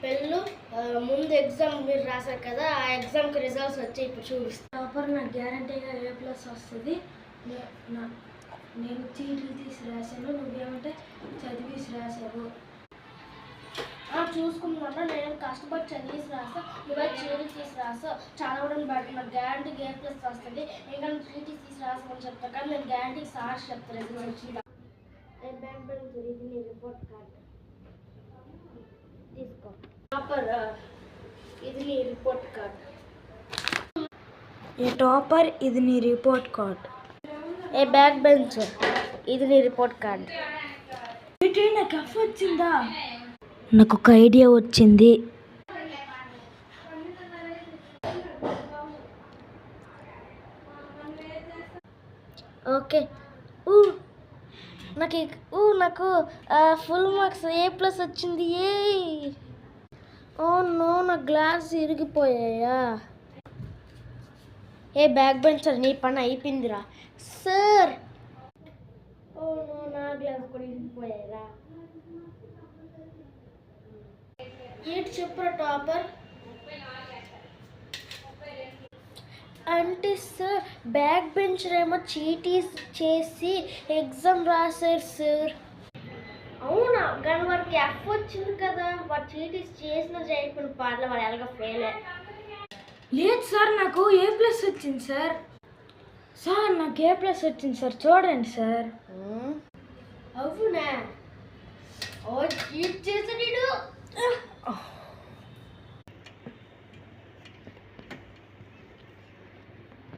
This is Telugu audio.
పెళ్ళు ముందు ఎగ్జామ్ మీరు రాశారు కదా, ఆ ఎగ్జామ్కి రిజల్ట్స్ వచ్చి ఇప్పుడు చూపిస్తాను. టాపర్ నాకు గ్యారంటీగా A+ వస్తుంది. నేను చీటీలు తీసి రాశాను, నువ్వేమంటే చదివేసి రాశావు. చూసుకున్నా, నేను కష్టపడి చదివేసి రాస్తా, నువ్వే చీటీ తీసి రాస్తా. చదవడం బట్టి నాకు గ్యారంటీకి A+ వస్తుంది. ఇంకా నువ్వు చీటీ తీసి రాసామని చెప్తా కానీ నేను గ్యారంటీకి సార్ చెప్తాను రిజల్ట్ వచ్చిందా. ఇది నీ రిపోర్ట్ కార్డ్ తీసుకో. టాపర్ ఇది నీ రిపోర్ట్ కార్డ్. ఏ టాపర్ ఇది నీ రిపోర్ట్ కార్డ్. ఏ బ్యాక్ బెంచర్ ఇది నీ రిపోర్ట్ కార్డ్. నాకు F వచ్చిందా? నాకు ఒక ఐడియా వచ్చింది. ఓకే, నాకు ఫుల్ మార్క్స్ A+ వచ్చింది. ఓ నో, నా గ్లాస్ ఇరిగిపోయాయా? ఏ బ్యాక్ బెంచర్ నీ పని అయిపోయిందిరా. సార్, ఓ నో, నా గ్లాస్ కూడా ఇరిగిపోయారా? ఏంటి చెప్పురా టాపర్. అంటే సార్ బ్యాక్ బెంచర్ ఏమో చీటీస్ చేసి ఎగ్జామ్ రాశారు సార్. అవునా? కానీ వారికి F వచ్చింది కదా, వాడు చీటీస్ చేసిన చేయకుండా పాటలు వాడు ఎలాగో ఫెయిలే. లేదు సార్, నాకు A+ వచ్చింది సార్. సార్ నాకు A+ వచ్చింది సార్, చూడండి సార్. అవునా? ఓ చీట్ చేసి